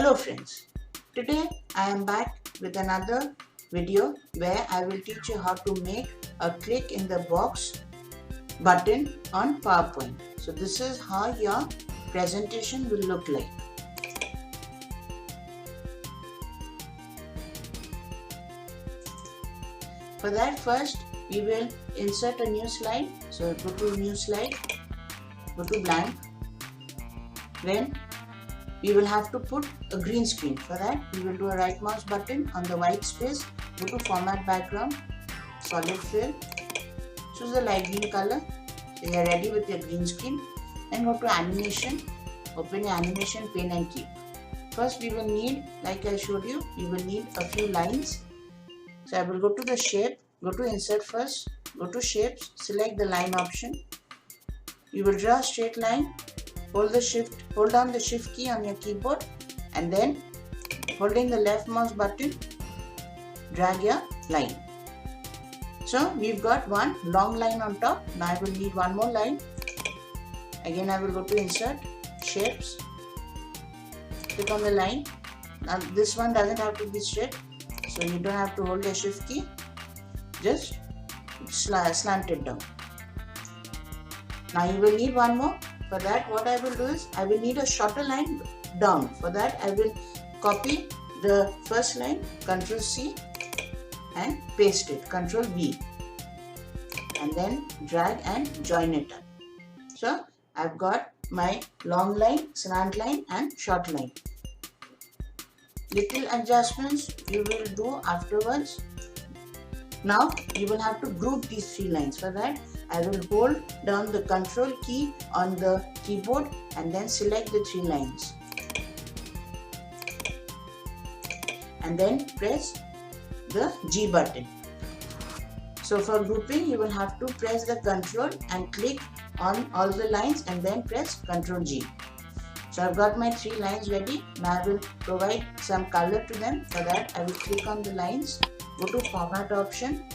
Hello friends, today I am back with another video where I will teach you how to make a click in the box button on PowerPoint. So this is how your presentation will look like. For that, first we will insert a new slide. So go to new slide, go to blank. Then we will have to put a green screen. For that, we will do a right mouse button on the white space, go to format background, solid fill, choose the light green color. So you are ready with your green screen. Then go to animation, open your animation pane and keep. First we will need, like I showed you, we will need a few lines. So I will go to the shape, go to insert first, go to shapes, select the line option. You will draw a straight line, hold down the shift key on your keyboard, and then holding the left mouse button, drag your line. So we've got one long line on top. Now I will need one more line. Again I will go to insert, shapes, click on the line. Now this one doesn't have to be straight, so you don't have to hold the shift key, just slant it down. Now you will need one more. For that, what I will do is, I will need a shorter line down. For that, I will copy the first line, Ctrl C, and paste it, Ctrl V, and then drag and join it up. So I've got my long line, slant line and short line. Little adjustments you will do afterwards. Now you will have to group these three lines. For that, I will hold down the Control key on the keyboard and then select the three lines. And then press the G button. So for grouping, you will have to press the Control and click on all the lines and then press Control G. So I've got my three lines ready. Now I will provide some color to them. For that, I will click on the lines, go to Format option.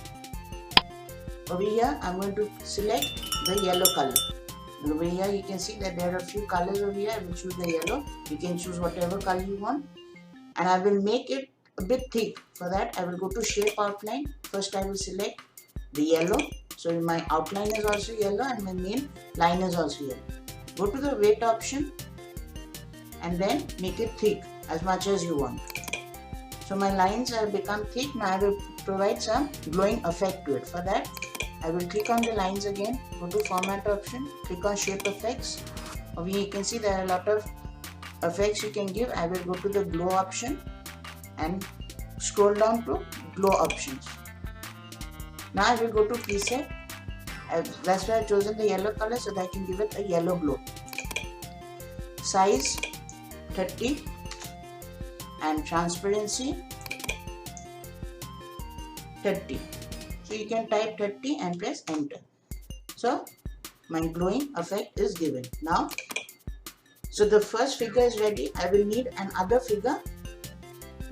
Over here, I'm going to select the yellow color. And over here, you can see that there are a few colors over here. I will choose the yellow. You can choose whatever color you want. And I will make it a bit thick. For that, I will go to Shape Outline. First, I will select the yellow. So my outline is also yellow and my main line is also yellow. Go to the Weight option and then make it thick as much as you want. So my lines have become thick. Now I will provide some glowing effect to it. For that, I will click on the lines again, go to Format option, click on Shape Effects. Over here you can see there are a lot of effects you can give. I will go to the Glow option and scroll down to Glow options. Now I will go to Preset. That's why I have chosen the yellow color so that I can give it a yellow glow. Size 30 and transparency 30. So you can type 30 and press enter. So my glowing effect is given. Now, so the first figure is ready. I will need another figure.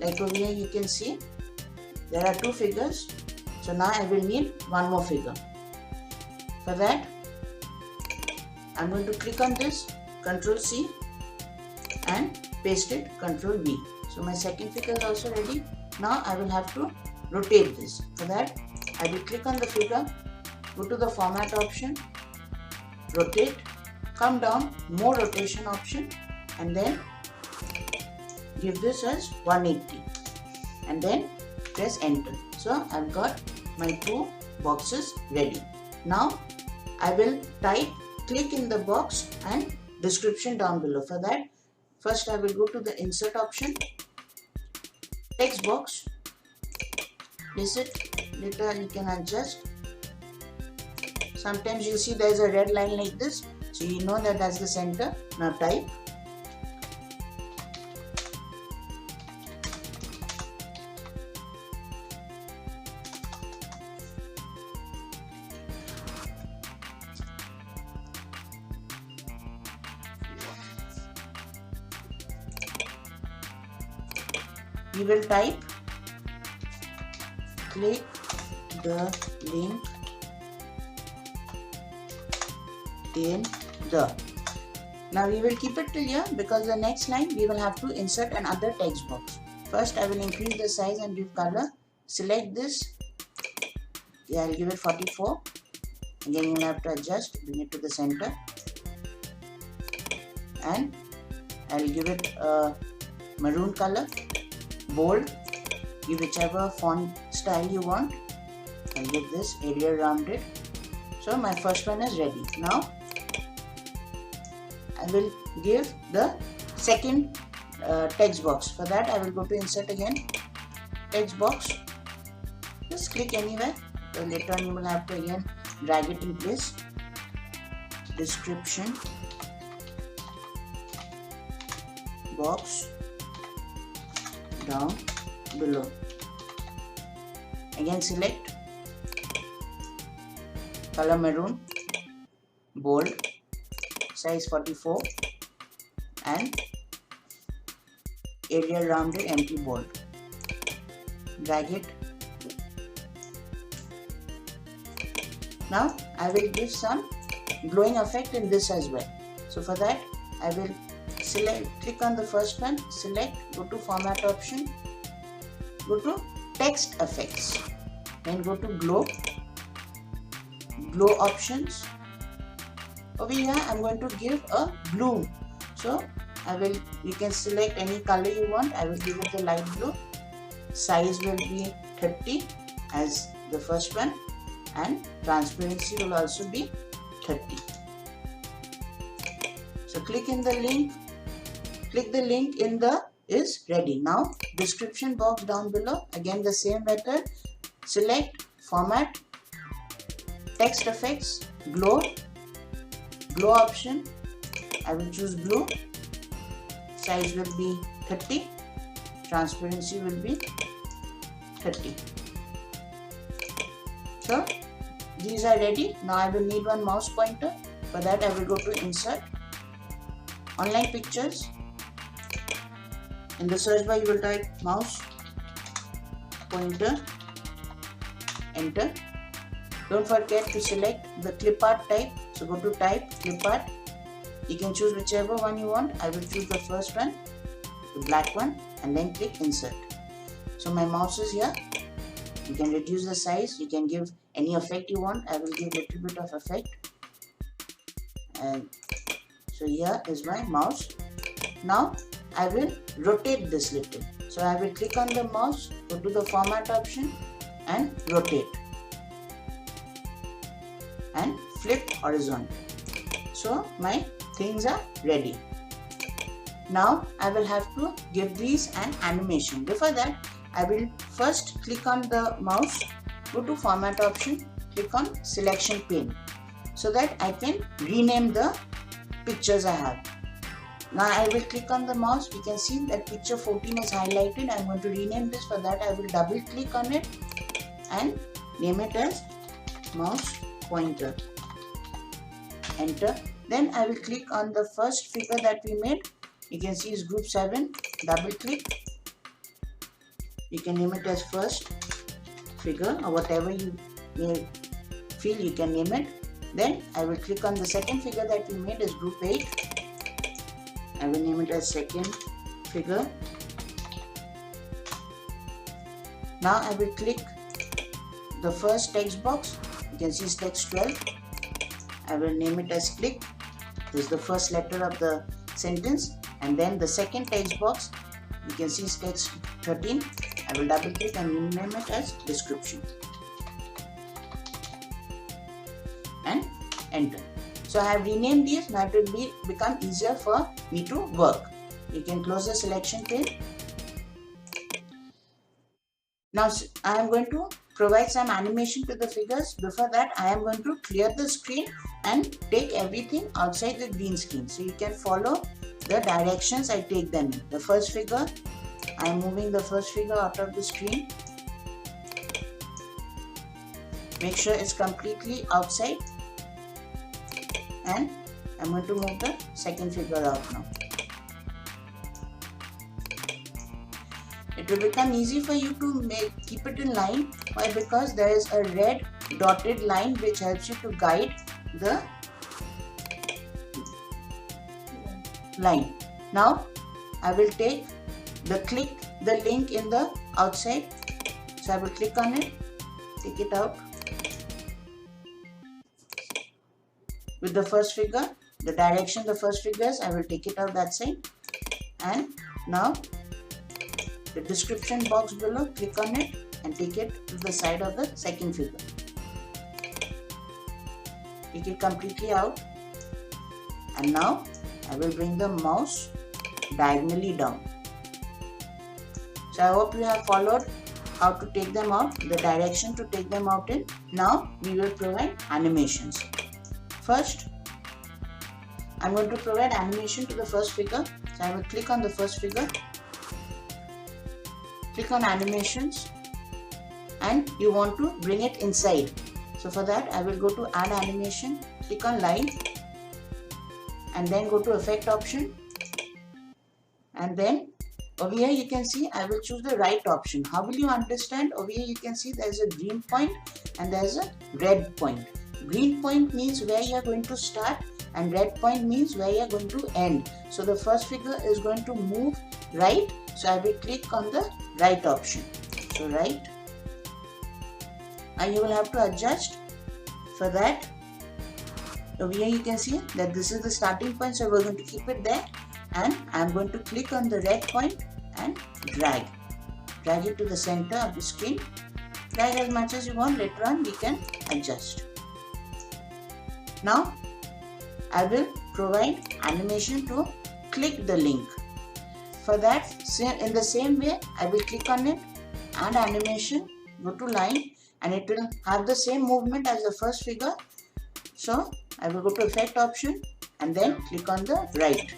Like over here you can see there are two figures. So now I will need one more figure. For that, I'm going to click on this, Ctrl C and paste it, Ctrl V. So my second figure is also ready. Now I will have to rotate this. For that, I will click on the figure, go to the Format option, rotate, come down, more rotation option, and then give this as 180 and then press enter. So I've got my two boxes ready. Now I will type click in the box and description down below. For that, first I will go to the insert option, text box, place it. Later you can adjust. Sometimes you see there is a red line like this, so you know that that's the center. Now type. You will type click the link in the. Now we will keep it till here because the next line we will have to insert another text box. First I will increase the size and give color. Select this. Yeah, I'll give it 44. Again you will have to adjust, bring it to the center. And I'll give it a maroon color, bold. Give whichever font style you want. I'll give this Arial rounded. So my first one is ready. Now I will give the second text box. For that I will go to insert again, text box. Just click anywhere. So later on you will have to again drag it in place. Description box down below. Again select color maroon, bold, size 44 and Arial rounded empty bold. Drag it. Now I will give some glowing effect in this as well. So for that I will click on the first one, select, go to format option, go to text effects, then go to glow options. Over here I am going to give a blue. So you can select any color you want. I will give it the light blue. Size will be 30 as the first one and transparency will also be 30. So click in the link. Click the link in the is ready. Now description box down below, again the same method. Select format, text effects, glow option. I will choose blue. Size will be 30. Transparency will be 30. So these are ready. Now I will need one mouse pointer. For that I will go to insert, online pictures. In the search bar you will type mouse pointer, enter. Don't forget to select the clip art type. So go to type, clip art. You can choose whichever one you want. I will choose the first one, the black one, and then click insert. So my mouse is here. You can reduce the size. You can give any effect you want. I will give a little bit of effect. And so here is my mouse. Now I will rotate this little. So I will click on the mouse, go to the format option and rotate and flip horizontal. So my things are ready. Now I will have to give these an animation. Before that I will first click on the mouse, go to format option, click on selection pane so that I can rename the pictures I have. Now I will click on the mouse. We can see that picture 14 is highlighted. I am going to rename this. For that I will double click on it and name it as mouse pointer. Enter. Then I will click on the first figure that we made. You can see is group 7. Double click. You can name it as first figure or whatever you feel you can name it. Then I will click on the second figure that we made as group 8. I will name it as second figure. Now I will click the first text box. You can see it's text 12. I will name it as click. This is the first letter of the sentence. And then the second text box, you can see it's text 13. I will double click and rename it as description. And enter. So I have renamed these. Now it will become easier for me to work. You can close the selection pane. Now I am going to provide some animation to the figures. Before that I am going to clear the screen and take everything outside the green screen. So you can follow the directions I take them in. The first figure, I am moving the first figure out of the screen. Make sure it's completely outside. And I'm going to move the second figure out now. It will become easy for you to keep it in line. Why? Because there is a red dotted line which helps you to guide the line. Now I will take the link in the outside. So I will click on it, take it out. With the first figure, the direction the first figure is, I will take it out that side. And now the description box below, click on it and take it to the side of the second figure. Take it completely out. And now I will bring the mouse diagonally down. So I hope you have followed how to take them out, the direction to take them out in. Now we will provide animations. First, I'm going to provide animation to the first figure. So I will click on the first figure, click on animations, and you want to bring it inside. So for that I will go to add animation, click on live, and then go to effect option, and then over here you can see I will choose the right option. How will you understand? Over here you can see there is a green point and there is a red point. Green point means where you are going to start and red point means where you are going to end. So the first figure is going to move right. So I will click on the right option. So right. And you will have to adjust. For that, over here you can see that this is the starting point. So we're going to keep it there. And I'm going to click on the red point and drag it to the center of the screen. Drag as much as you want. Later on we can adjust. Now I will provide animation to click the link. For that, in the same way, I will click on it, add animation, go to line, and it will have the same movement as the first figure. So I will go to effect option and then click on the right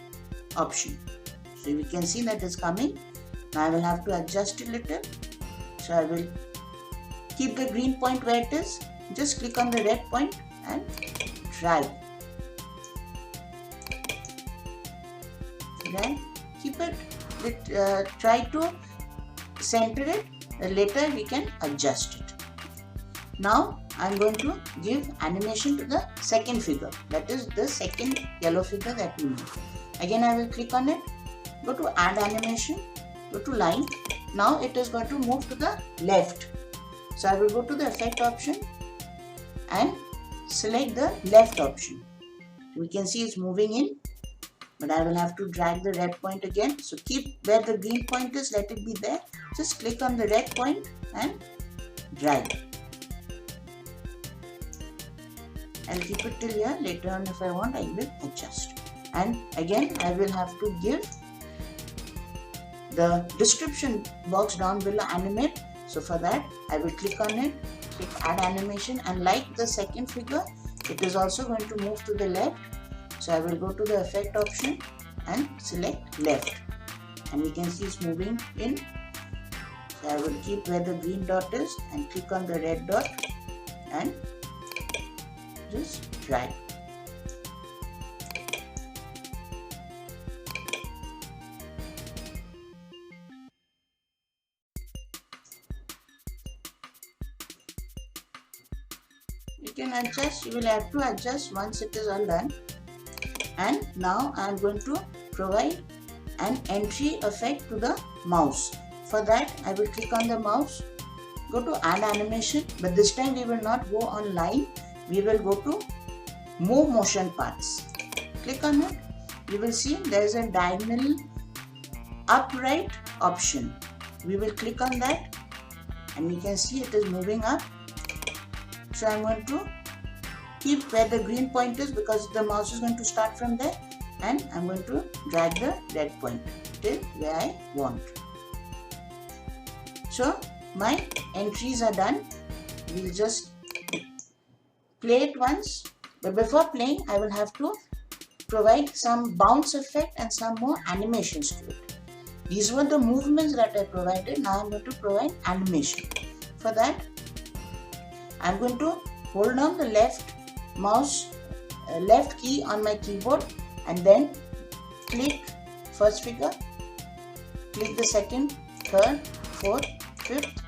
option. So we can see that it's coming. Now I will have to adjust it a little. So I will keep the green point where it is. Just click on the red point and drag. Then keep it. Try to center it. Later we can adjust it. Now I am going to give animation to the second figure. That is the second yellow figure that we need. Again I will click on it. Go to add animation. Go to line. Now it is going to move to the left. So I will go to the effect option and select the left option. We can see it's moving in, but I will have to drag the red point again. So keep where the green point is, let it be there. Just click on the red point and drag. I'll keep it till here. Later on if I want I will adjust. And again I will have to give the description box down below animate. So for that I will click on it, click add animation, and like the second figure it is also going to move to the left. So I will go to the effect option and select left, and we can see it's moving in. So I will keep where the green dot is and click on the red dot and just drag. You can adjust, you will have to adjust once it is all done. And now I am going to provide an entry effect to the mouse. For that I will click on the mouse, go to add animation, but this time we will not go on line, we will go to move motion parts. Click on it, you will see there is a diagonal upright option. We will click on that and we can see it is moving up. So I am going to keep where the green point is because the mouse is going to start from there, and I am going to drag the red point till where I want. So my entries are done. We will just play it once, but before playing I will have to provide some bounce effect and some more animations to it. These were the movements that I provided. Now I am going to provide animation. For that I am going to hold on the left key on my keyboard and then click first figure, click the second, third, fourth, fifth,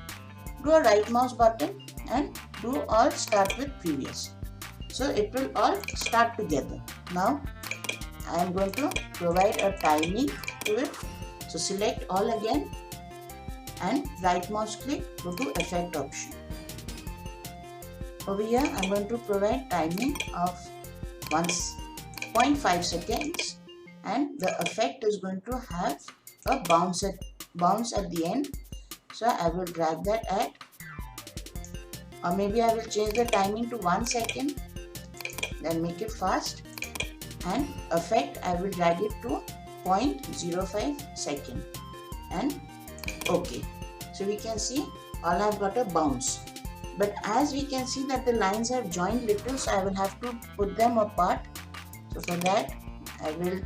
do a right mouse button and do all start with previous. So it will all start together. Now I am going to provide a timing to it. So select all again and right mouse click, go to effect option. Over here I am going to provide timing of 1.5 seconds, and the effect is going to have a bounce at the end. So I will drag that at, or maybe I will change the timing to 1 second, then make it fast, and effect I will drag it to 0.05 second and OK. So we can see all I've got a bounce, but as we can see that the lines have joined little, so I will have to put them apart. So for that I will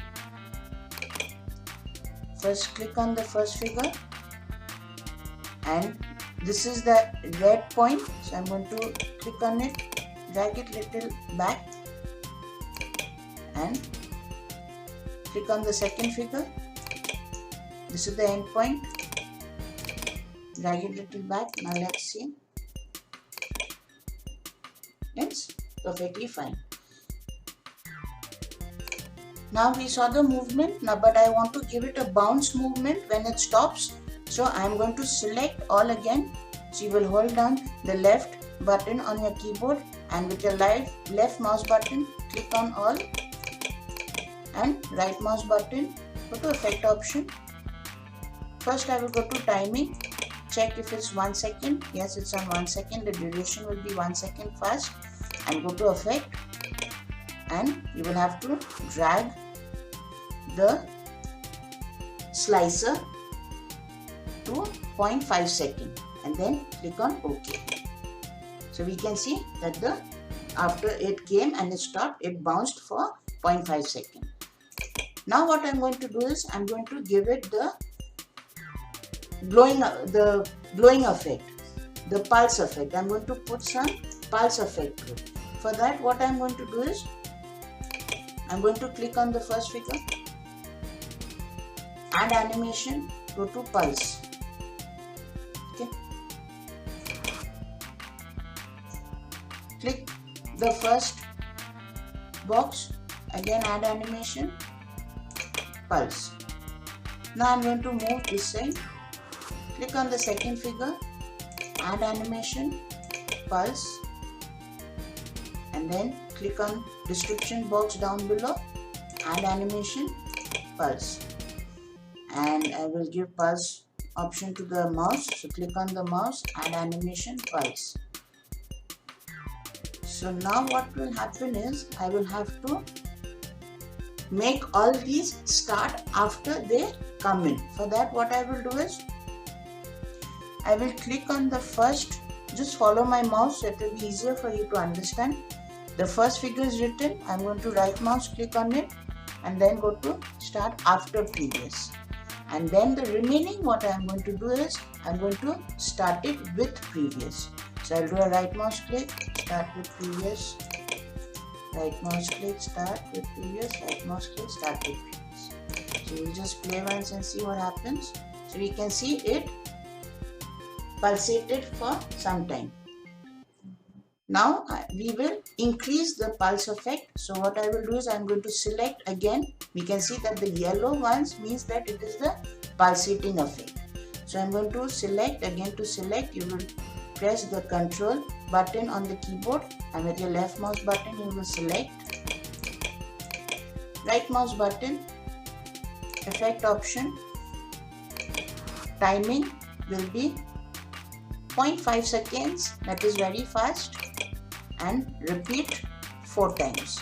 first click on the first figure, and this is the red point, so I'm going to click on it, drag it little back and click on the second figure. This is the end point, drag it little back. Now let's see, it's perfectly fine. Now we saw the movement, now but I want to give it a bounce movement when it stops. So I am going to select all again. So you will hold down the left button on your keyboard, and with your left mouse button click on all, and right mouse button go to effect option. First I will go to timing, check if it's 1 second. Yes, it's on 1 second. The duration will be 1 second fast, and go to effect, and you will have to drag the slicer to 0.5 second and then click on OK. So we can see that after it came and it stopped, it bounced for 0.5 second. Now what I'm going to do is I'm going to give it the glowing effect, the pulse effect. I'm going to put some pulse effect to it. For that what I'm going to do is I'm going to click on the first figure, add animation, go to pulse. Okay. Click the first box, again add animation, pulse. Now I'm going to move this side, click on the second figure, add animation, pulse, and then click on description box down below, add animation, pulse, and I will give pulse option to the mouse. So click on the mouse, add animation, pulse. So now what will happen is I will have to make all these start after they come in. For that what I will do is I will click on the first, just follow my mouse so it will be easier for you to understand. The first figure is written, I am going to right mouse click on it and then go to start after previous. And then the remaining what I am going to do is I am going to start it with previous. So I will do a right mouse click, start with previous, right mouse click, start with previous, right mouse click, start with previous. So we will just play once and see what happens. So we can see it pulsated for some time. Now we will increase the pulse effect. So what I will do is I am going to select again. We can see that the yellow ones means that it is the pulsating effect. So I am going to select, again to select you will press the control button on the keyboard, and with your left mouse button you will select, right mouse button, effect option, timing will be 0.5 seconds, that is very fast, and repeat 4 times.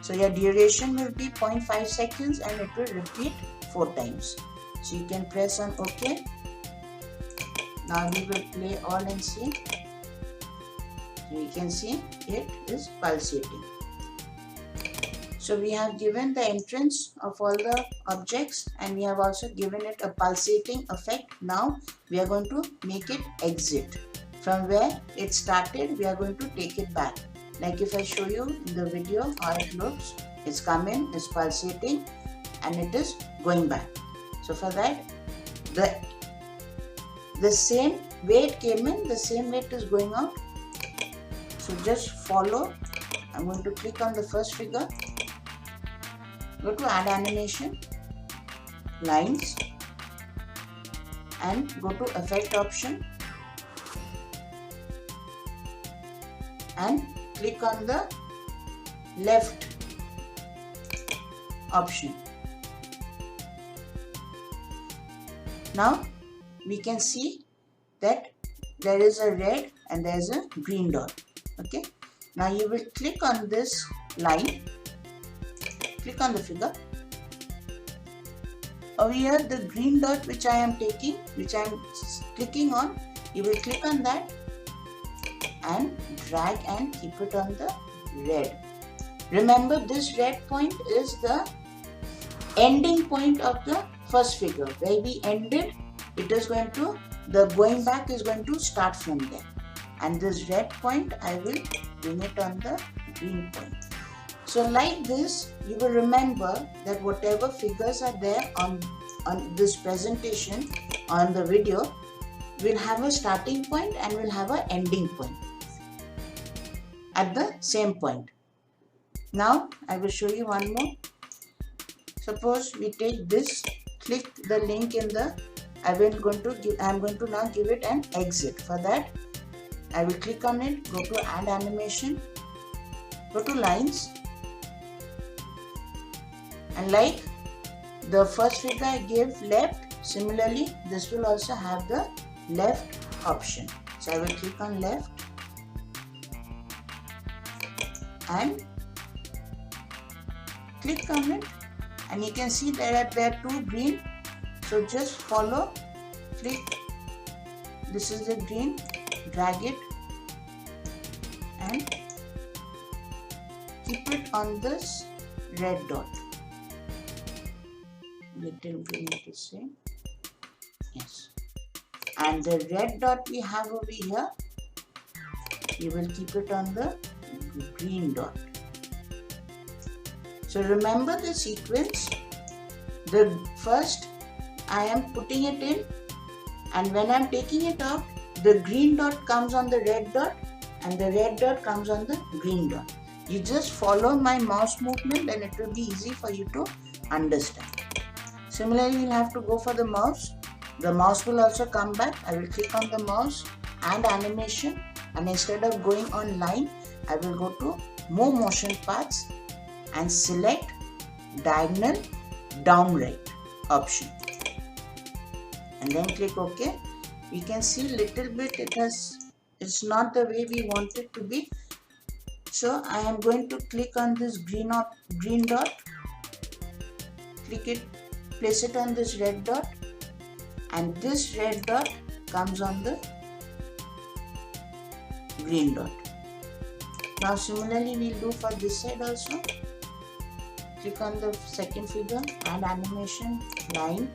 So your duration will be 0.5 seconds and it will repeat 4 times. So you can press on OK. Now we will play all and see. So you can see it is pulsating. So we have given the entrance of all the objects and we have also given it a pulsating effect. Now we are going to make it exit. From where it started, we are going to take it back. Like if I show you in the video how it looks, it's come in, it's pulsating and it is going back. So for that, the same way it came in, the same way it is going out. So just follow. I'm going to click on the first figure, go to add animation, lines, and go to effect option and click on the left option. Now we can see that there is a red and there is a green dot. Okay, now you will click on this line, click on the figure. Over here, the green dot which I am taking, which I am clicking on, you will click on that and drag and keep it on the red. Remember, this red point is the ending point of the first figure. Where we ended, it is going to, the going back is going to start from there. And this red point, I will bring it on the green point. So like this, you will remember that whatever figures are there on this presentation, on the video, will have a starting point and will have an ending point at the same point. Now I will show you one more. Suppose we take this, click the link in the, I am going to now give it an exit. For that, I will click on it, go to add animation, go to lines, and like the first figure I gave left, similarly this will also have the left option. So I will click on left and click on it, and you can see there are two green. So just follow, click, this is the green, drag it and keep it on this red dot. Little green to say, yes. And the red dot we have over here, you will keep it on the green dot. So remember the sequence. The first I am putting it in, and when I am taking it out, the green dot comes on the red dot and the red dot comes on the green dot. You just follow my mouse movement and it will be easy for you to understand. Similarly, you will have to go for the mouse. The mouse will also come back. I will click on the mouse and animation, and instead of going on line, I will go to move motion paths and select diagonal down right option and then click OK. You can see little bit it's not the way we want it to be. So I am going to click on this green dot, click it, place it on this red dot, and this red dot comes on the green dot. Now similarly we'll do for this side also. Click on the second figure, add animation, line,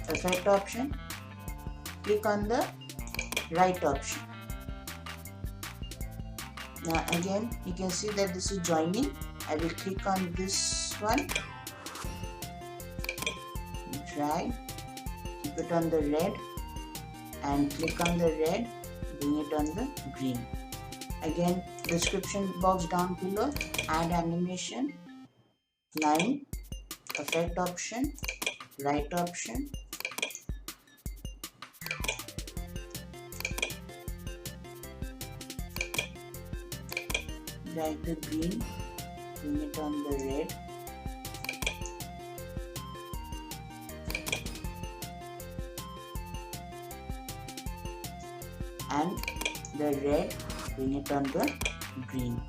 effect option, click on the right option. Now again you can see that this is joining. I will click on this one, drag, keep it on the red and click on the red, bring it on the green. Again, description box down below, add animation, line, effect option, right option, drag the green, bring it on the red, and the red, bring it on the green.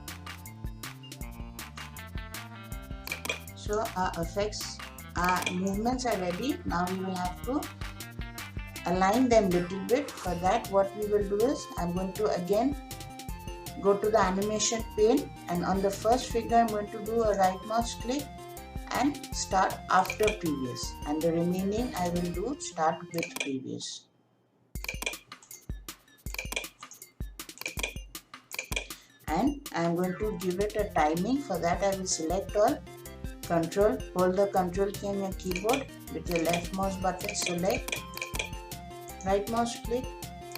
So our effects, our movements are ready. Now we will have to align them little bit. For that, what we will do is, I'm going to again go to the animation pane, and on the first figure I'm going to do a right mouse click and start after previous, and the remaining I will do start with previous. And I am going to give it a timing. For that I will select all, control, hold the control key on your keyboard, with your left mouse button select, right mouse click,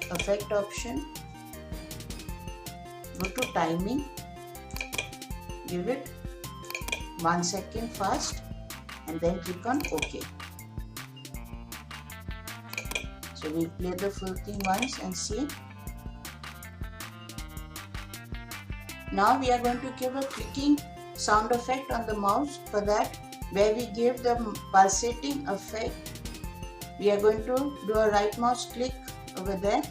effect option, go to timing, give it 1 second fast, and then click on OK. So we'll play the full thing once and see. Now we are going to give a clicking sound effect on the mouse. For that, where we give the pulsating effect, we are going to do a right mouse click over there.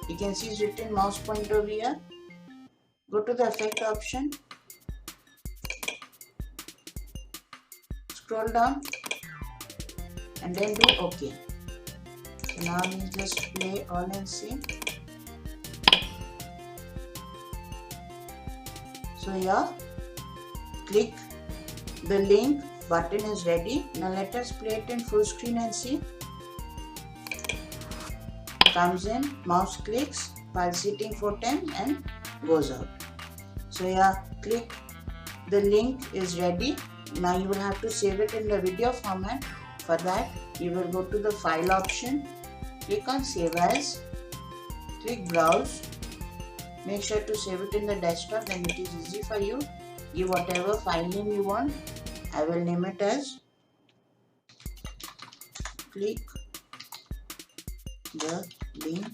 You can see it's written mouse pointer over here. Go to the effect option, scroll down and then do OK. So now we just play all and see. So here, click the link button is ready. Now let us play it in full screen and see. Comes in, mouse clicks, pulsating 4 times and goes out. So here, click the link is ready. Now you will have to save it in the video format. For that, you will go to the file option, click on save as, click browse. Make sure to save it in the desktop, then it is easy for you. Give whatever file name you want. I will name it as click the link,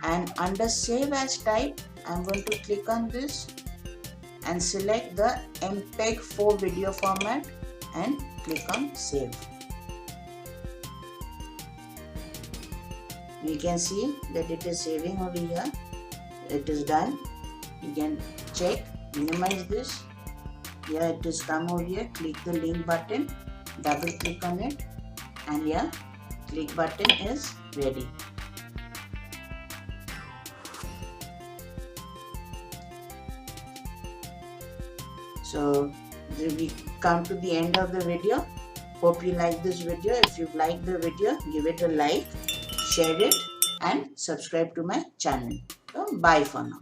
and under save as type, I am going to click on this and select the MPEG-4 video format and click on save. You can see that it is saving over here. It is done. You can check, minimize this. Here it is come over here. Click the link button, double click on it, and here click button is ready. So we come to the end of the video. Hope you like this video. If you like the video, give it a like, share it and subscribe to my channel. So bye for now.